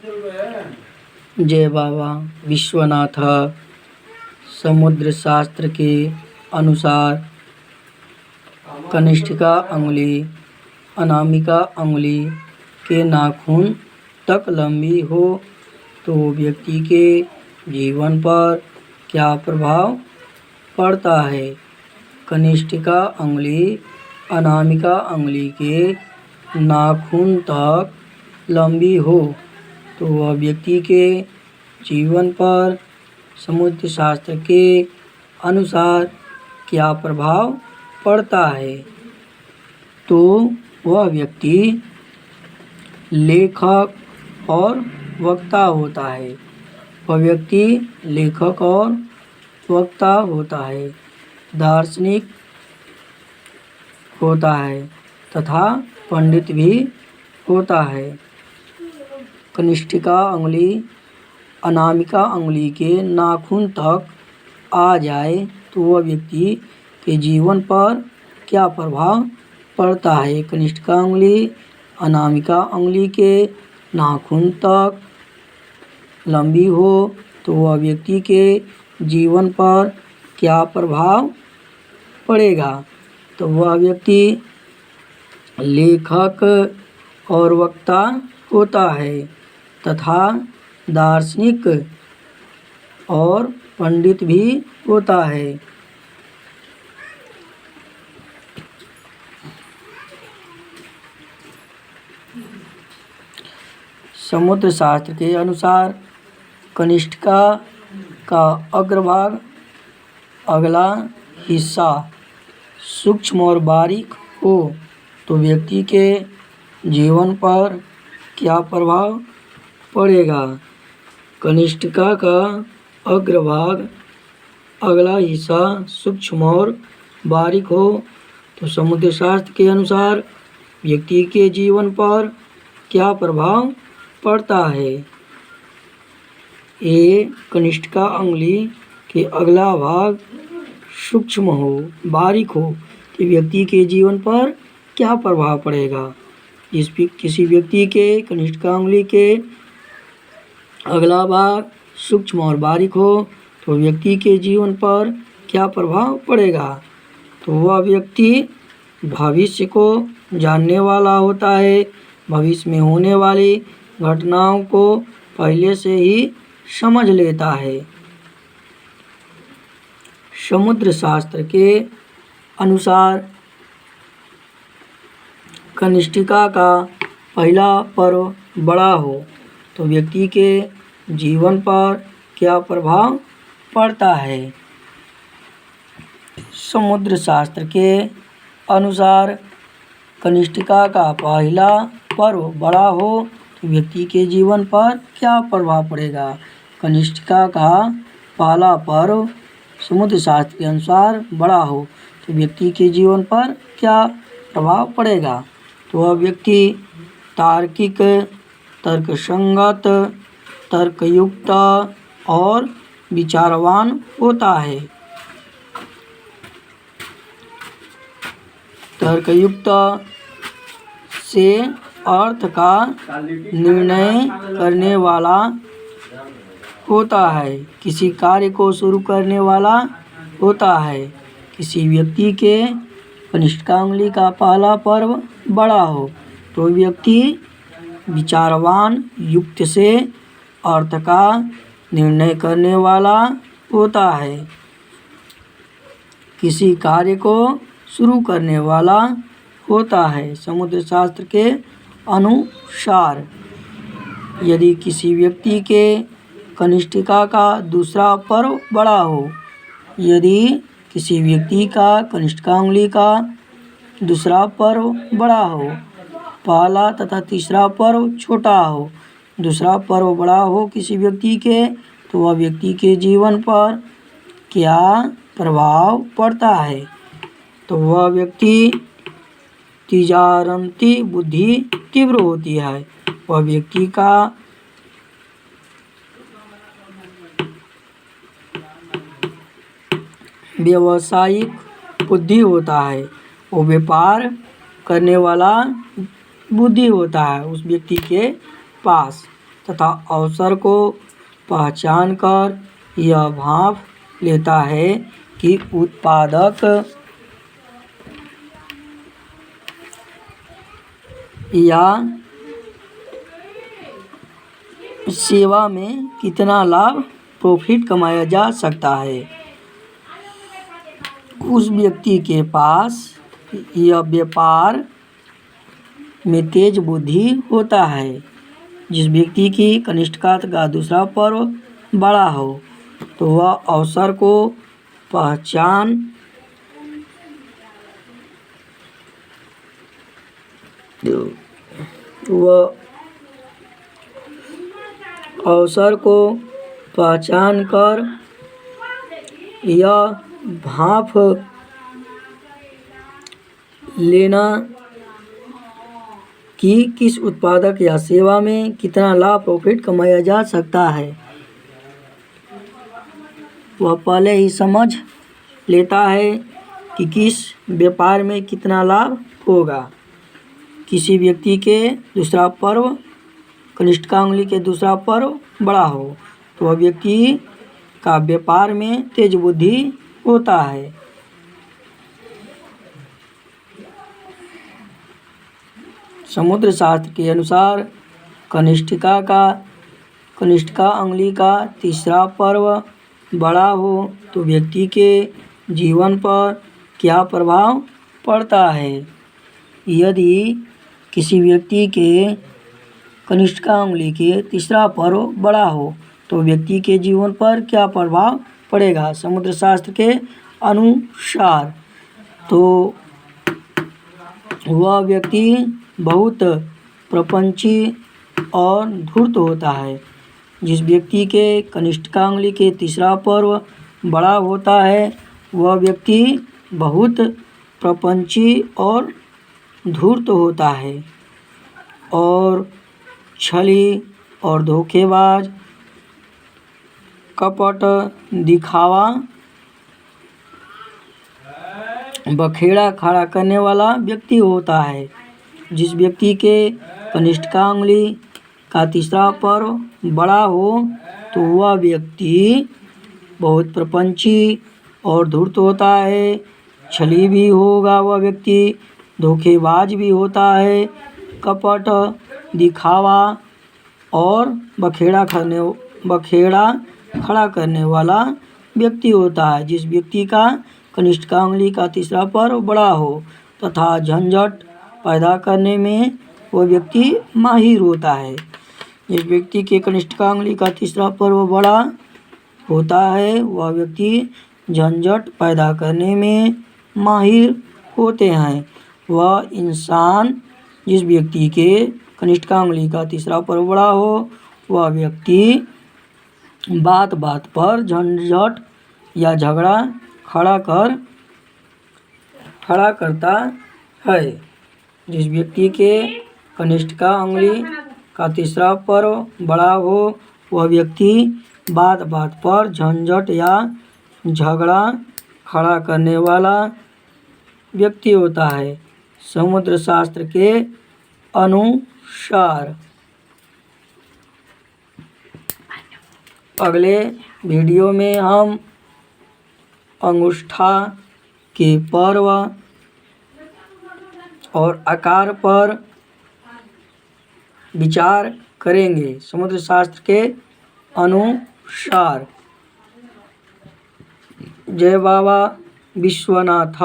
जय बाबा विश्वनाथ। समुद्र शास्त्र के अनुसार कनिष्ठिका अंगुली अनामिका अंगुली के नाखून तक लंबी हो तो व्यक्ति के जीवन पर क्या प्रभाव पड़ता है। कनिष्ठिका अंगुली अनामिका अंगुली के नाखून तक लंबी हो तो वह व्यक्ति के जीवन पर समुद्र शास्त्र के अनुसार क्या प्रभाव पड़ता है। तो वह व्यक्ति लेखक और वक्ता होता है। वह व्यक्ति लेखक और वक्ता होता है, दार्शनिक होता है तथा पंडित भी होता है। कनिष्ठिका अंगुली अनामिका अंगुली के नाखून तक आ जाए तो वह व्यक्ति के जीवन पर क्या प्रभाव पड़ता है। कनिष्ठिका अंगुली अनामिका अंगुली के नाखून तक लंबी हो तो वह व्यक्ति के जीवन पर क्या प्रभाव पड़ेगा। तो वह व्यक्ति लेखक और वक्ता होता है तथा दार्शनिक और पंडित भी होता है। समुद्र शास्त्र के अनुसार कनिष्ठिका का अग्रभाग अगला हिस्सा सूक्ष्म और बारीक हो तो व्यक्ति के जीवन पर क्या प्रभाव पड़ेगा। कनिष्ठिका का अग्रभाग अगला हिस्सा सूक्ष्म और बारीक हो तो समुद्र शास्त्र के अनुसार व्यक्ति के जीवन पर क्या प्रभाव पड़ता है। ये कनिष्ठिका अंगुली के अगला भाग सूक्ष्म हो बारीक हो तो व्यक्ति के जीवन पर क्या प्रभाव पड़ेगा। किसी व्यक्ति के कनिष्ठिका अंगुली के अगला भाग सूक्ष्म और बारीक हो तो व्यक्ति के जीवन पर क्या प्रभाव पड़ेगा। तो वह व्यक्ति भविष्य को जानने वाला होता है, भविष्य में होने वाली घटनाओं को पहले से ही समझ लेता है। समुद्र शास्त्र के अनुसार कनिष्ठिका का पहला पर्व बड़ा हो तो व्यक्ति के जीवन पर क्या प्रभाव पड़ता है। समुद्र शास्त्र के अनुसार कनिष्ठिका का पहला पर्व बड़ा हो तो व्यक्ति के जीवन पर क्या प्रभाव पड़ेगा। कनिष्ठिका का पहला पर्व समुद्र शास्त्र के अनुसार बड़ा हो तो व्यक्ति के जीवन पर क्या प्रभाव पड़ेगा। तो वह व्यक्ति तार्किक, तर्कसंगत, तर्कयुक्त और विचारवान होता है। तर्कयुक्त से अर्थ का निर्णय करने वाला होता है, किसी कार्य को शुरू करने वाला होता है। किसी व्यक्ति के कनिष्ठिका अंगुली का पहला पर्व बड़ा हो तो व्यक्ति विचारवान, युक्त से अर्थ का निर्णय करने वाला होता है, किसी कार्य को शुरू करने वाला होता है। समुद्र शास्त्र के अनुसार यदि किसी व्यक्ति के कनिष्ठिका का दूसरा पर्व बड़ा हो, यदि किसी व्यक्ति का कनिष्ठिका अंगुली का दूसरा पर्व बड़ा हो, पहला तथा तीसरा पर्व छोटा हो, दूसरा पर्व बड़ा हो किसी व्यक्ति के तो वह व्यक्ति के जीवन पर क्या प्रभाव पड़ता है। तो वह व्यक्ति तीजारंती बुद्धि तीव्र होती है। वह व्यक्ति का व्यावसायिक बुद्धि होता है, वो व्यापार करने वाला बुद्धि होता है उस व्यक्ति के पास। तथा अवसर को पहचान कर यह भांप लेता है कि उत्पादक या सेवा में कितना लाभ प्रॉफिट कमाया जा सकता है। उस व्यक्ति के पास यह व्यापार में तेज बुद्धि होता है। जिस व्यक्ति की कनिष्ठता का दूसरा पर्व बड़ा हो तो वह अवसर को पहचान कर यह भांप लेना कि किस उत्पादक या सेवा में कितना लाभ प्रॉफिट कमाया जा सकता है। वह पहले ही समझ लेता है कि किस व्यापार में कितना लाभ होगा। किसी व्यक्ति के दूसरा पर्व कनिष्ठा उंगली के दूसरा पर्व बड़ा हो तो वह व्यक्ति का व्यापार में तेज बुद्धि होता है। समुद्र शास्त्र के अनुसार कनिष्ठा उंगली का तीसरा पर्व बड़ा हो तो व्यक्ति के जीवन पर क्या प्रभाव पड़ता है। यदि किसी व्यक्ति के कनिष्ठा उंगली के तीसरा पर्व बड़ा हो तो व्यक्ति के जीवन पर क्या प्रभाव पड़ेगा। समुद्र शास्त्र के अनुसार तो वह व्यक्ति बहुत प्रपंची और धूर्त होता है। जिस व्यक्ति के कनिष्ठा उंगली के तीसरा पर्व बड़ा होता है वह व्यक्ति बहुत प्रपंची और धूर्त होता है और छली और धोखेबाज, कपट, दिखावा, बखेड़ा खड़ा करने वाला व्यक्ति होता है। जिस व्यक्ति के कनिष्ठा उंगली का तीसरा पर्व बड़ा हो तो वह व्यक्ति बहुत प्रपंची और धूर्त होता है, छली भी होगा वह व्यक्ति, धोखेबाज भी होता है, कपट, दिखावा और बखेड़ा खड़ा करने वाला व्यक्ति होता है। जिस व्यक्ति का कनिष्ठा उंगली का तीसरा पर्व बड़ा हो तथा झंझट पैदा करने में वह व्यक्ति माहिर होता है। जिस व्यक्ति के कनिष्ठा उंगली का तीसरा पर्व बड़ा होता है वह व्यक्ति झंझट पैदा करने में माहिर होते हैं। वह इंसान जिस व्यक्ति के कनिष्ठा उंगली का तीसरा पर्व बड़ा हो वह व्यक्ति बात बात पर झंझट या झगड़ा खड़ा करता है। जिस व्यक्ति के कनिष्ठा उंगली का तीसरा पर्व बड़ा हो वह व्यक्ति बात बात पर झंझट या झगड़ा खड़ा करने वाला व्यक्ति होता है। समुद्र शास्त्र के अनुसार अगले वीडियो में हम अंगूठा के पर्व और आकार पर विचार करेंगे। समुद्र शास्त्र के अनुसार। जय बाबा विश्वनाथ।